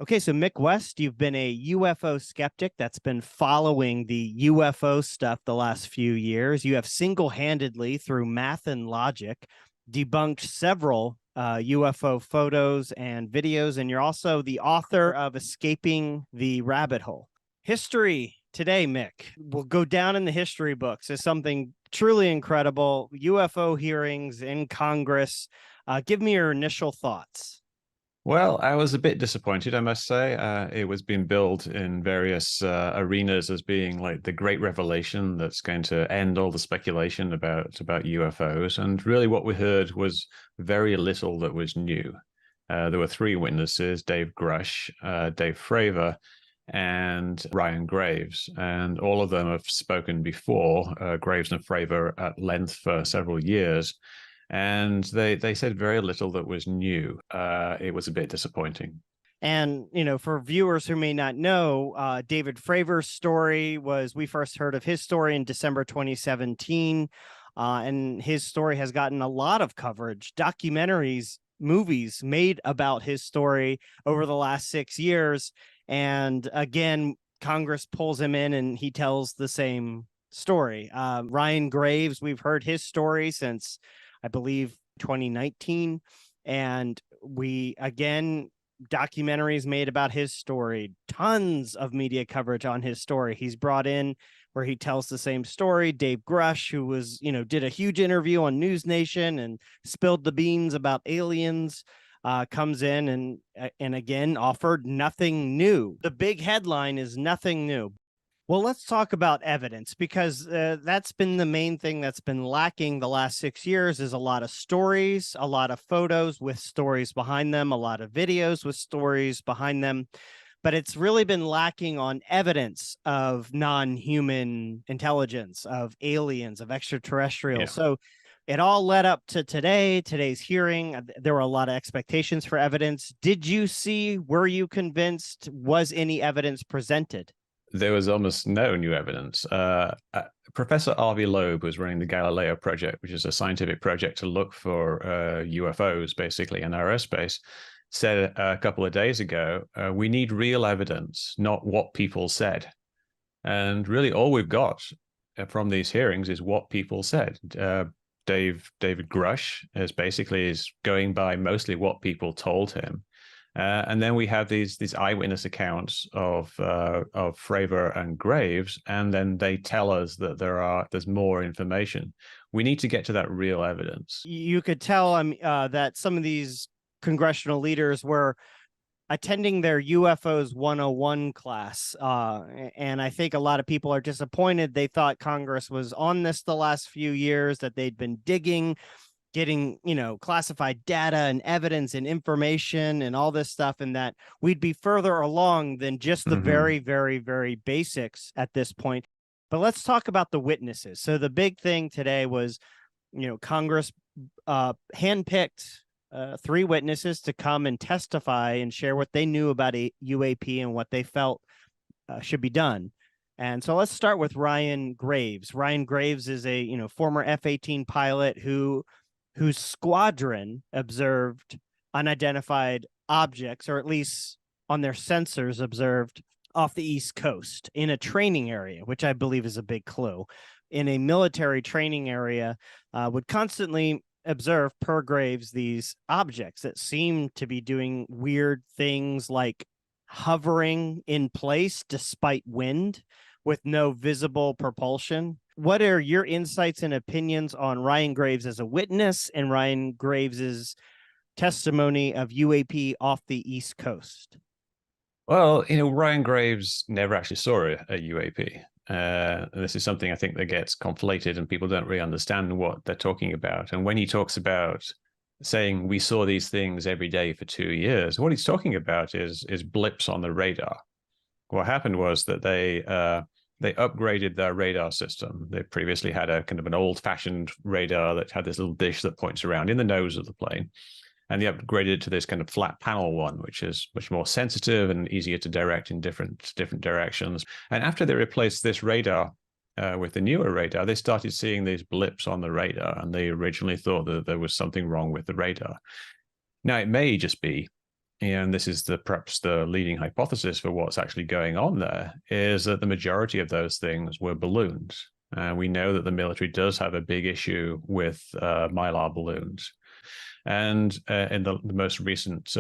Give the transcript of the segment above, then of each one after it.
Okay, so Mick West, you've been a UFO skeptic that's been following the UFO stuff the last few years. You have single-handedly, through math and logic, debunked several UFO photos and videos, and you're also the author of Escaping the Rabbit Hole. History today, Mick, will go down in the history books as something truly incredible. UFO hearings in Congress. Give me your initial thoughts. Well, I was a bit disappointed, I must say. It was being billed in various arenas as being like the great revelation that's going to end all the speculation about UFOs. And really what we heard was very little that was new. There were three witnesses, Dave Grush, Dave Fravor, and Ryan Graves. And all of them have spoken before, Graves and Fravor, at length for several years. And they said very little that was new. It was a bit disappointing. And, for viewers who may not know, David Fravor's story was, we first heard of his story in December 2017. And his story has gotten a lot of coverage, documentaries, movies made about his story over the last 6 years. And again, Congress pulls him in and he tells the same story. Ryan Graves, we've heard his story since, I believe, 2019. And documentaries made about his story, tons of media coverage on his story. He's brought in where he tells the same story. Dave Grush, who was, did a huge interview on News Nation and spilled the beans about aliens, comes in and again offered nothing new. The big headline is nothing new. Well, let's talk about evidence, because that's been the main thing that's been lacking the last 6 years is a lot of stories, a lot of photos with stories behind them, a lot of videos with stories behind them. But it's really been lacking on evidence of non-human intelligence, of aliens, of extraterrestrials. Yeah. So it all led up to today's hearing. There were a lot of expectations for evidence. Did you see, were you convinced, was any evidence presented? There was almost no new evidence. Professor R.V. Loeb was running the Galileo project, which is a scientific project to look for UFOs, basically, in our airspace, said a couple of days ago, we need real evidence, not what people said. And really all we've got from these hearings is what people said. David Grush is going by mostly what people told him. And then we have these eyewitness accounts of Fravor and Graves, and then they tell us that there's more information. We need to get to that real evidence. You could tell that some of these congressional leaders were attending their UFOs 101 class, and I think a lot of people are disappointed. They thought Congress was on this the last few years, that they'd been digging, getting, classified data and evidence and information and all this stuff, and that we'd be further along than just the very, very, very basics at this point. But let's talk about the witnesses. So the big thing today was, Congress handpicked 3 witnesses to come and testify and share what they knew about a UAP and what they felt should be done. And so let's start with Ryan Graves. Ryan Graves is a former F-18 pilot whose squadron observed unidentified objects, or at least on their sensors observed off the East Coast in a training area, which I believe is a big clue. In a military training area, would constantly observe, per Graves, these objects that seem to be doing weird things like hovering in place despite wind with no visible propulsion. What are your insights and opinions on Ryan Graves as a witness and Ryan Graves's testimony of UAP off the East Coast? Well, Ryan Graves never actually saw a UAP. This is something I think that gets conflated and people don't really understand what they're talking about. And when he talks about saying we saw these things every day for 2 years, what he's talking about is blips on the radar. What happened was that they upgraded their radar system. They previously had a kind of an old-fashioned radar that had this little dish that points around in the nose of the plane. And they upgraded it to this kind of flat panel one, which is much more sensitive and easier to direct in different directions. And after they replaced this radar with the newer radar, they started seeing these blips on the radar, and they originally thought that there was something wrong with the radar. Now, it may just be and this is perhaps the leading hypothesis for what's actually going on there, is that the majority of those things were balloons. And we know that the military does have a big issue with mylar balloons. And in the most recent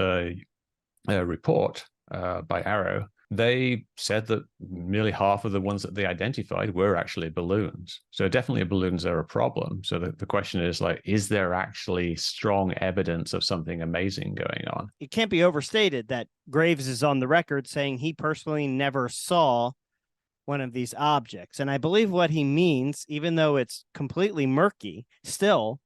report by Arrow, they said that nearly half of the ones that they identified were actually balloons. So definitely balloons are a problem. So the question is, like, is there actually strong evidence of something amazing going on? It can't be overstated that Graves is on the record saying he personally never saw one of these objects. And I believe what he means, even though it's completely murky still,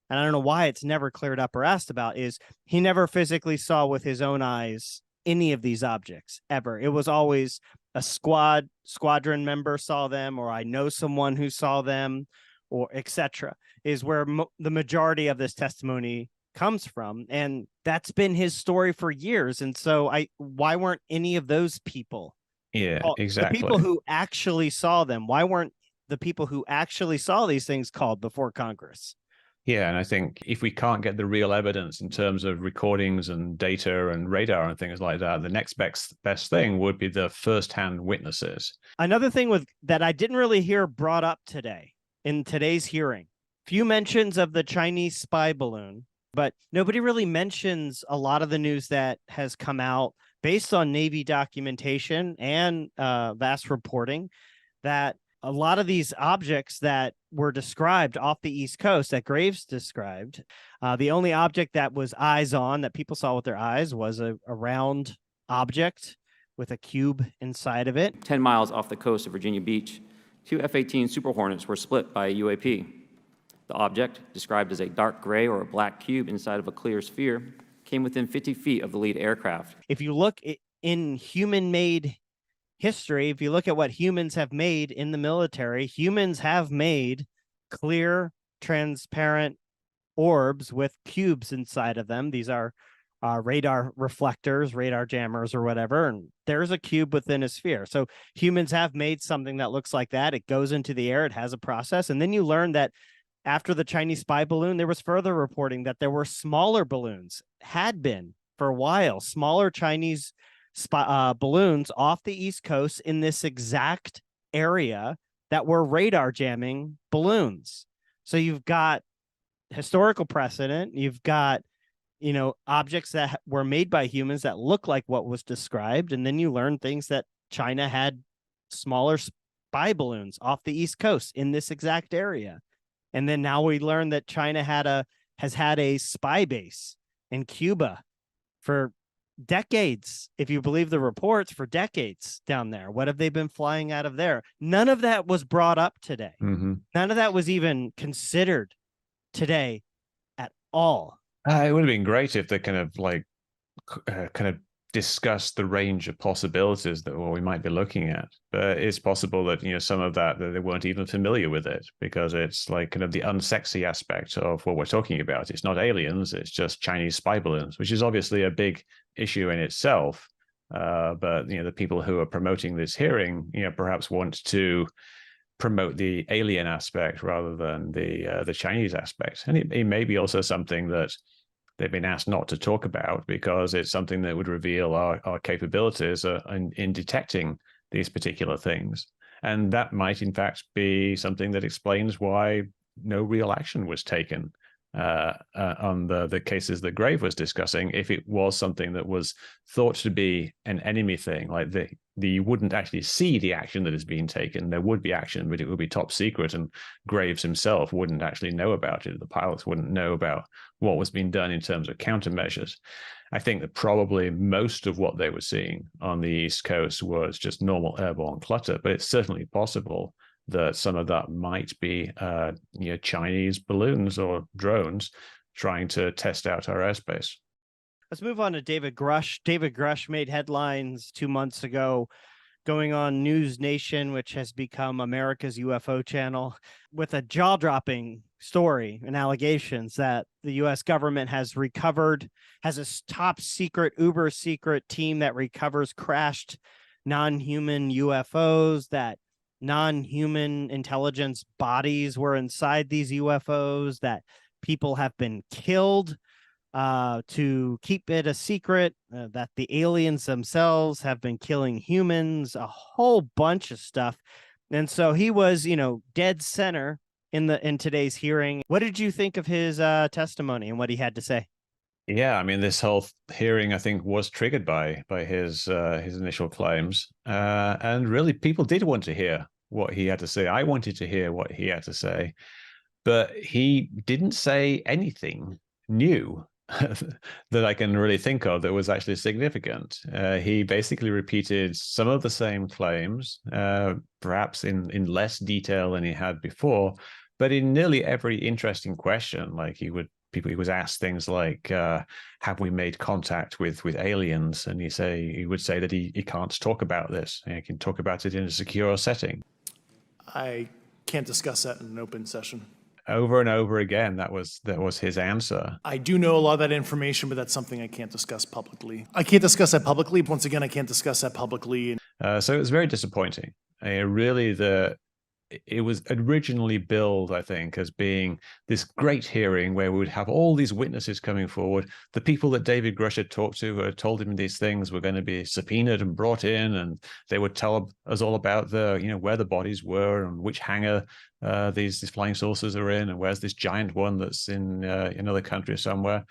and I don't know why it's never cleared up or asked about, is he never physically saw with his own eyes any of these objects ever. It was always a squadron member saw them, or I know someone who saw them, or etc. is where the majority of this testimony comes from. And that's been his story for years. And so why weren't any of those people? Yeah, exactly. The people who actually saw them, why weren't the people who actually saw these things called before Congress? Yeah, and I think if we can't get the real evidence in terms of recordings and data and radar and things like that, the next best thing would be the first-hand witnesses. Another thing that I didn't really hear brought up today in today's hearing, few mentions of the Chinese spy balloon, but nobody really mentions a lot of the news that has come out based on Navy documentation and vast reporting, that a lot of these objects that were described off the East Coast that Graves described, the only object that was eyes on, that people saw with their eyes, was a round object with a cube inside of it. 10 miles off the coast of Virginia Beach, 2 F-18 Super Hornets were split by a UAP. The object, described as a dark gray or a black cube inside of a clear sphere, came within 50 feet of the lead aircraft. If you look in human-made history, if you look at what humans have made in the military, humans have made clear, transparent orbs with cubes inside of them. These are radar reflectors, radar jammers, or whatever, and there's a cube within a sphere. So humans have made something that looks like that. It goes into the air, it has a process, and then you learn that after the Chinese spy balloon, there was further reporting that there were smaller balloons, had been for a while, smaller Chinese balloons off the East Coast in this exact area that were radar jamming balloons. So you've got historical precedent, you've got, objects that were made by humans that look like what was described, and then you learn things that China had smaller spy balloons off the East Coast in this exact area. And then now we learn that China has had a spy base in Cuba for decades, if you believe the reports, for decades down there. What have they been flying out of there? None of that was brought up today. Mm-hmm. None of that was even considered today at all. It would have been great if they kind of discussed the range of possibilities that we might be looking at. But it's possible that some of that they weren't even familiar with it, because it's like kind of the unsexy aspect of what we're talking about. It's not aliens, it's just Chinese spy balloons, which is obviously a big issue in itself. But the people who are promoting this hearing, perhaps want to promote the alien aspect rather than the Chinese aspect. And it may be also something that they've been asked not to talk about, because it's something that would reveal our capabilities in detecting these particular things. And that might, in fact, be something that explains why no real action was taken on the cases that Grave was discussing. If it was something that was thought to be an enemy thing, like you wouldn't actually see the action that is being taken. There would be action, but it would be top secret, and Graves himself wouldn't actually know about it. The pilots wouldn't know about what was being done in terms of countermeasures. I think that probably most of what they were seeing on the East Coast was just normal airborne clutter, but it's certainly possible that some of that might be Chinese balloons or drones trying to test out our airspace. Let's move on to David Grush. David Grush made headlines 2 months ago going on News Nation, which has become America's UFO channel, with a jaw-dropping story and allegations that the U.S. government has a top secret, uber secret team that recovers crashed non-human UFOs, that non-human intelligence bodies were inside these UFOs, that people have been killed to keep it a secret, that the aliens themselves have been killing humans, a whole bunch of stuff. And so he was, dead center in today's hearing. What did you think of his testimony and what he had to say? Yeah, I mean, this whole hearing, I think, was triggered by his initial claims, and really, people did want to hear what he had to say. I wanted to hear what he had to say, but he didn't say anything new that I can really think of that was actually significant. He basically repeated some of the same claims, perhaps in less detail than he had before, but in nearly every interesting question, like he was asked things like, have we made contact with aliens? And he would say that he can't talk about this. He can talk about it in a secure setting. I can't discuss that in an open session. Over and over again, that was his answer. I do know a lot of that information, but that's something I can't discuss publicly. I can't discuss that publicly. Once again, I can't discuss that publicly. So it was very disappointing. It was originally billed, I think, as being this great hearing where we would have all these witnesses coming forward. The people that David Grush had talked to, who had told him these things, were going to be subpoenaed and brought in, and they would tell us all about where the bodies were and which hangar these flying saucers are in, and where's this giant one that's in another country somewhere.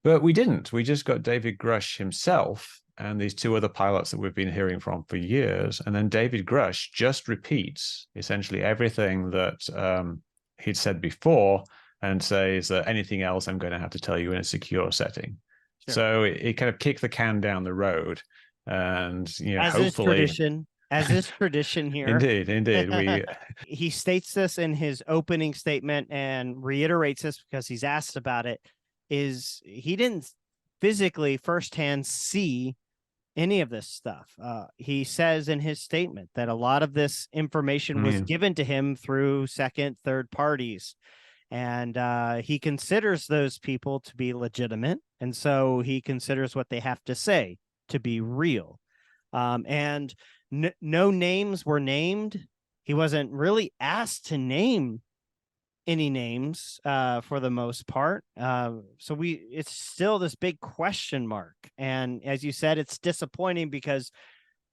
But we didn't. We just got David Grush himself and these two other pilots that we've been hearing from for years. And then David Grush just repeats essentially everything that he'd said before and says that anything else I'm going to have to tell you in a secure setting. Sure. So it kind of kicked the can down the road. And, as hopefully... As is tradition here. Indeed. He states this in his opening statement and reiterates this because he's asked about it, is he didn't physically firsthand see any of this stuff. He says in his statement that a lot of this information was given to him through second, third parties. And he considers those people to be legitimate. And so he considers what they have to say to be real. And no names were named. He wasn't really asked to name any names for the most part. So it's still this big question mark. And as you said, it's disappointing because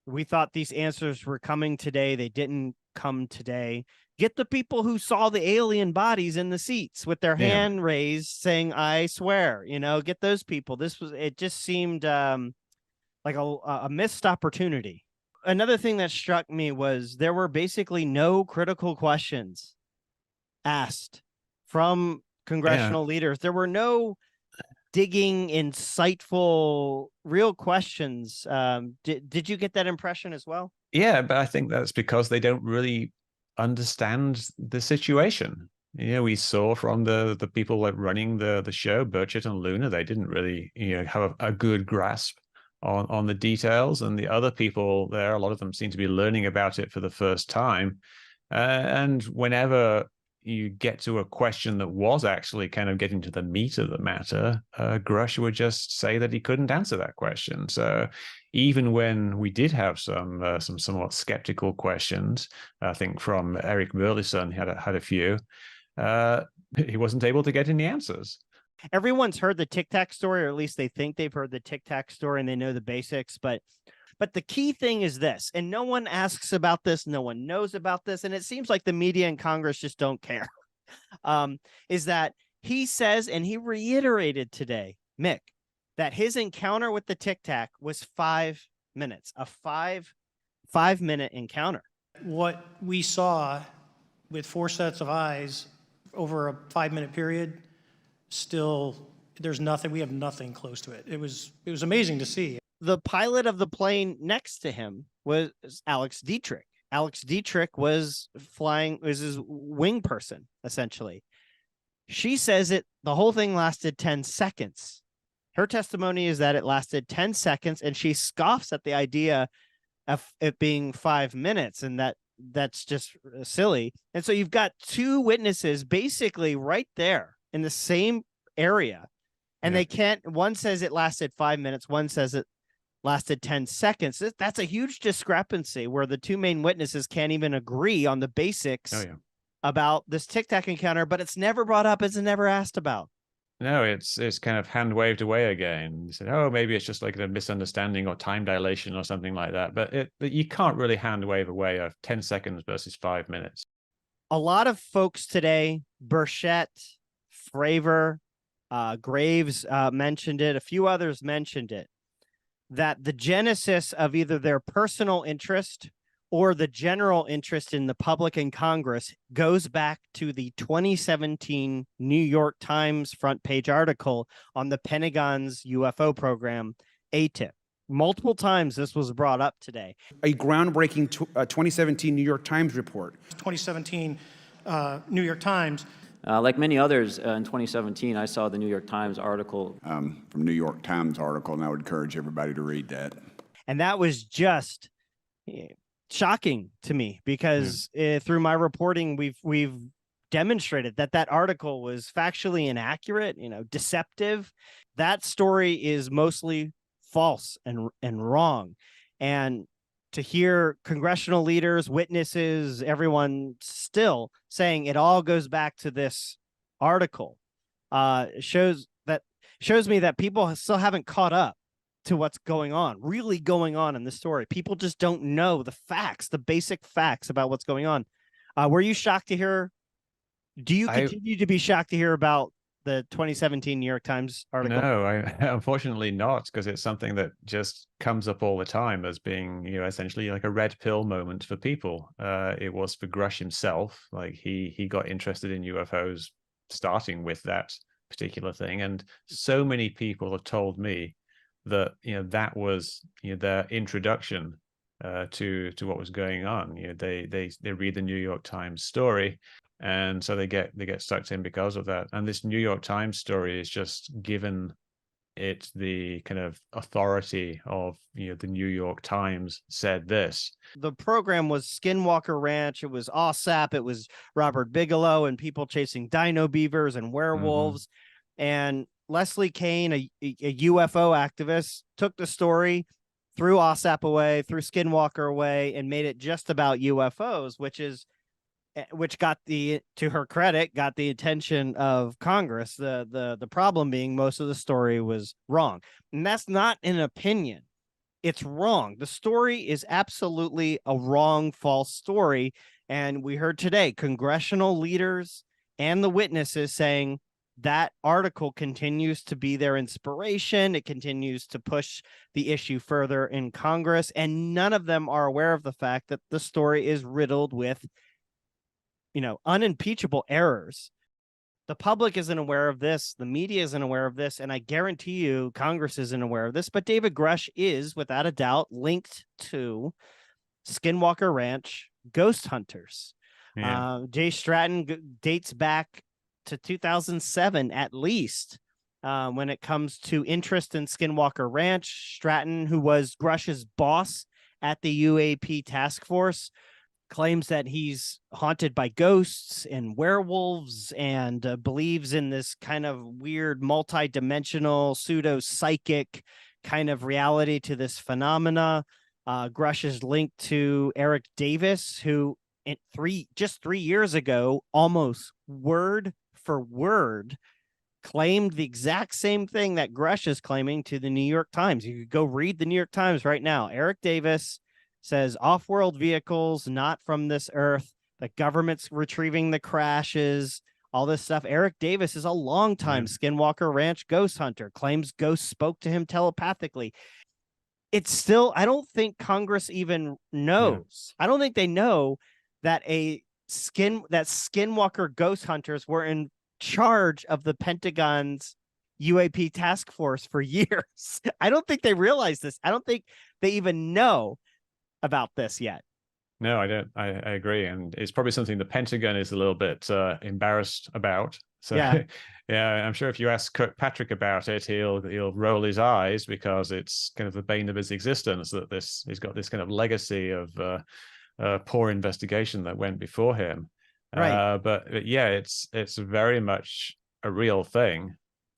we thought these answers were coming today. They didn't come today. Get the people who saw the alien bodies in the seats with their hand raised saying, I swear, get those people. It just seemed like a missed opportunity. Another thing that struck me was there were basically no critical questions asked from congressional leaders. There were no digging, insightful, real questions. Did you get that impression as well? Yeah, but I think that's because they don't really understand the situation. We saw from the people that running the show, Burchett and Luna, they didn't really have a good grasp on the details, and the other people there, a lot of them seem to be learning about it for the first time. And whenever you get to a question that was actually kind of getting to the meat of the matter, Grush would just say that he couldn't answer that question. So even when we did have some somewhat skeptical questions, I think from Eric Burleson had a few, he wasn't able to get any answers. Everyone's heard the Tic Tac story, or at least they think they've heard the Tic Tac story and they know the basics. But the key thing is this, and no one asks about this, no one knows about this, and it seems like the media and Congress just don't care, is that he says, and he reiterated today, Mick, that his encounter with the Tic Tac was 5 minutes, a five-minute encounter. What we saw with 4 sets of eyes over a 5-minute period, still, there's nothing, we have nothing close to it. It was amazing to see. The pilot of the plane next to him was Alex Dietrich. Alex Dietrich was his wing person, essentially. She says the whole thing lasted 10 seconds. Her testimony is that it lasted 10 seconds, and she scoffs at the idea of it being 5 minutes, and that's just silly. And so you've got two witnesses basically right there in the same area, and they can't, one says it lasted 5 minutes, one says it lasted 10 seconds. That's a huge discrepancy where the two main witnesses can't even agree on the basics about this Tic Tac encounter, but it's never brought up, it's never asked about. No, it's kind of hand waved away again. You said, oh, maybe it's just like a misunderstanding or time dilation or something like that. But you can't really hand wave away of 10 seconds versus 5 minutes. A lot of folks today, Burchett, Fravor, Graves mentioned it, a few others mentioned it, that the genesis of either their personal interest or the general interest in the public and Congress goes back to the 2017 New York Times front page article on the Pentagon's UFO program, ATIP. Multiple times this was brought up today. A groundbreaking 2017 New York Times report. 2017 New York Times. Like many others, in 2017, I saw the New York Times article. From New York Times article, and I would encourage everybody to read that. And that was just shocking to me because through my reporting, we've demonstrated that that article was factually inaccurate, deceptive. That story is mostly false and wrong. And to hear congressional leaders, witnesses, everyone still saying it all goes back to this article shows me that people still haven't caught up to what's really going on in this story. People just don't know the facts, the basic facts about what's going on. Were you shocked to hear? Do you continue to be shocked to hear about the 2017 New York Times article? No, unfortunately not, because it's something that just comes up all the time as being, essentially like a red pill moment for people. It was for Grush himself. Like he got interested in UFOs starting with that particular thing. And so many people have told me that, that was, their introduction to what was going on. They read the New York Times story, and so they get sucked in because of that. And this New York Times story is just given it the kind of authority of, the New York Times said this. The program was Skinwalker Ranch. It was OSAP. It was Robert Bigelow and people chasing dino beavers and werewolves. And Leslie Kane, a UFO activist, took the story, threw OSAP away, threw Skinwalker away, and made it just about UFOs, which got to her credit, got the attention of Congress. The problem being most of the story was wrong. And that's not an opinion. It's wrong. The story is absolutely a wrong, false story. And we heard today, congressional leaders and the witnesses saying that article continues to be their inspiration. It continues to push the issue further in Congress. And none of them are aware of the fact that the story is riddled with unimpeachable errors. The public isn't aware of this. The media isn't aware of this. And I guarantee you Congress isn't aware of this. But David Grush is, without a doubt, linked to Skinwalker Ranch ghost hunters. Yeah. Jay Stratton dates back to 2007, at least, when it comes to interest in Skinwalker Ranch. Stratton, who was Grush's boss at the UAP task force, claims that he's haunted by ghosts and werewolves and believes in this kind of weird multi-dimensional pseudo-psychic kind of reality to this phenomena. Grush is linked to Eric Davis, who just 3 years ago, almost word for word, claimed the exact same thing that Grush is claiming to the New York Times. You could go read the New York Times right now. Eric Davis says off-world vehicles, not from this earth, the government's retrieving the crashes, all this stuff. Eric Davis is a longtime Skinwalker Ranch ghost hunter, claims ghosts spoke to him telepathically. It's still, I don't think Congress even knows. I don't think they know that Skinwalker ghost hunters were in charge of the Pentagon's UAP task force for years. I don't think they realize this. I don't think they even know about this yet. No, I don't. I agree. And it's probably something the Pentagon is a little bit embarrassed about. So Yeah. yeah, I'm sure if you ask Kirkpatrick about it, he'll roll his eyes because it's kind of the bane of his existence that he's got this kind of legacy of poor investigation that went before him. Right. But yeah, it's very much a real thing,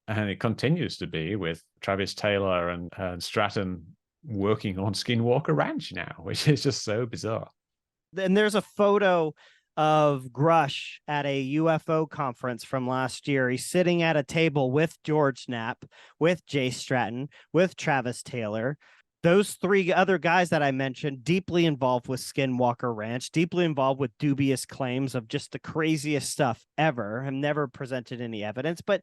and it continues to be with Travis Taylor and Stratton working on Skinwalker Ranch now, which is just so bizarre. And there's a photo of Grush at a UFO conference from last year. He's sitting at a table with George Knapp, with Jay Stratton, with Travis Taylor. Those three other guys that I mentioned, deeply involved with Skinwalker Ranch, deeply involved with dubious claims of just the craziest stuff ever, have never presented any evidence, but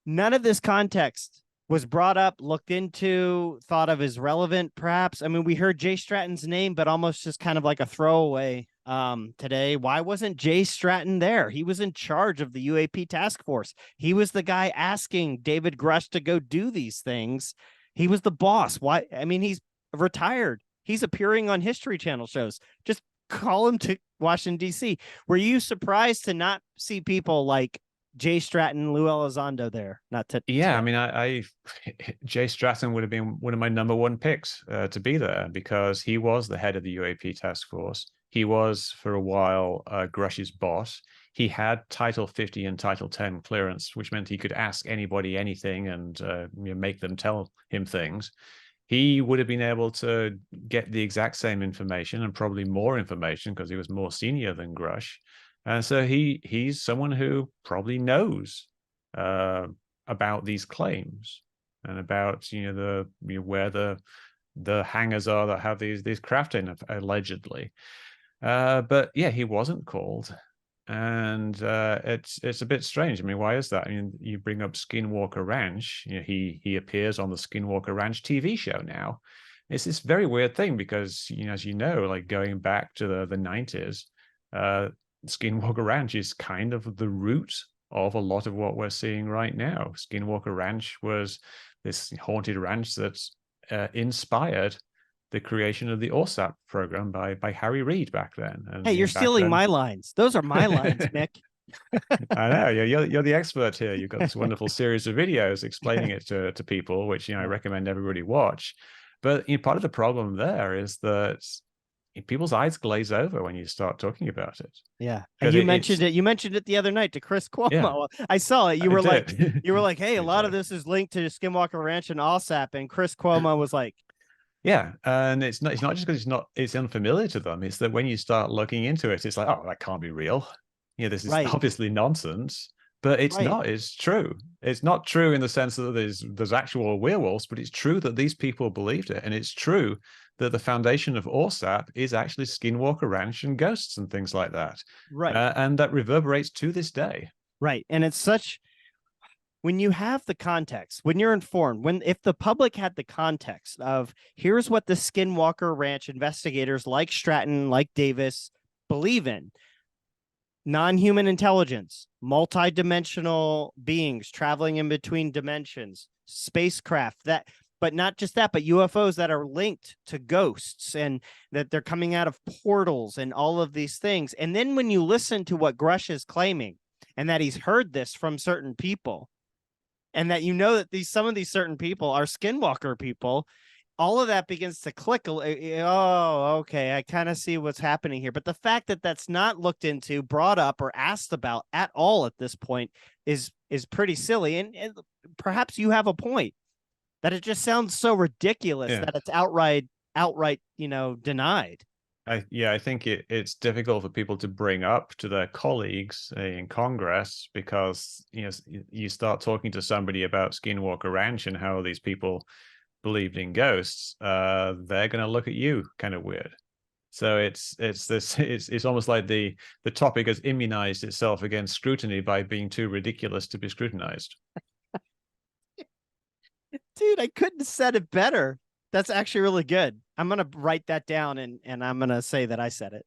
none of this context was brought up, looked into, thought of as relevant, perhaps. I mean, we heard Jay Stratton's name, but almost just kind of like a throwaway today. Why wasn't Jay Stratton there? He was in charge of the UAP task force. He was the guy asking David Grush to go do these things. He was the boss. Why? I mean, he's retired. He's appearing on History Channel shows. Just call him to Washington, D.C. Were you surprised to not see people like Jay Stratton, Lou Elizondo there? Not to. Yeah, I mean, I Jay Stratton would have been one of my #1 picks to be there because he was the head of the UAP task force. He was for a while Grush's boss. He had Title 50 and Title 10 clearance, which meant he could ask anybody anything and make them tell him things. He would have been able to get the exact same information and probably more information because he was more senior than Grush. And so he's someone who probably knows about these claims and about where the hangars are that have these craft in allegedly. But yeah, he wasn't called, and it's a bit strange. I mean, why is that? I mean, you bring up Skinwalker Ranch. He appears on the Skinwalker Ranch TV show now. It's this very weird thing because as you know, like going back to the 90s. Skinwalker Ranch is kind of the root of a lot of what we're seeing right now. Skinwalker Ranch was this haunted ranch that inspired the creation of the ORSAP program by Harry Reid back then. And, hey, you're stealing my lines. Those are my lines, Mick. I know. You're the expert here. You've got this wonderful series of videos explaining it to people, which I recommend everybody watch. But part of the problem there is that people's eyes glaze over when you start talking about it. Yeah. And you mentioned it. You mentioned it the other night to Chris Cuomo. Yeah, I saw it. You were like, hey, a lot Exactly. of this is linked to Skinwalker Ranch and OSAP. And Chris Cuomo was like, yeah. And it's not just because it's unfamiliar to them. It's that when you start looking into it, it's like, oh, that can't be real. This is obviously nonsense. But it's not. It's true. It's not true in the sense that there's actual werewolves, but it's true that these people believed it. And it's true that the foundation of ORSAP is actually Skinwalker Ranch and ghosts and things like that. Right. And that reverberates to this day. Right. And it's when you have the context, when you're informed, if the public had the context of here's what the Skinwalker Ranch investigators like Stratton, like Davis believe in. Non-human intelligence, multi-dimensional beings traveling in between dimensions, spacecraft, but not just that, but UFOs that are linked to ghosts and that they're coming out of portals and all of these things. And then when you listen to what Grush is claiming and that he's heard this from certain people and that that some of these certain people are Skinwalker people, all of that begins to click. Oh, okay. I kind of see what's happening here. But the fact that that's not looked into, brought up, or asked about at all at this point is pretty silly. And perhaps you have a point that it just sounds so ridiculous that it's outright, denied. I think it's difficult for people to bring up to their colleagues in Congress because you start talking to somebody about Skinwalker Ranch and how these people believed in ghosts, they're going to look at you kind of weird. So it's almost like the topic has immunized itself against scrutiny by being too ridiculous to be scrutinized. Dude, I couldn't have said it better. That's actually really good. I'm going to write that down and I'm going to say that I said it.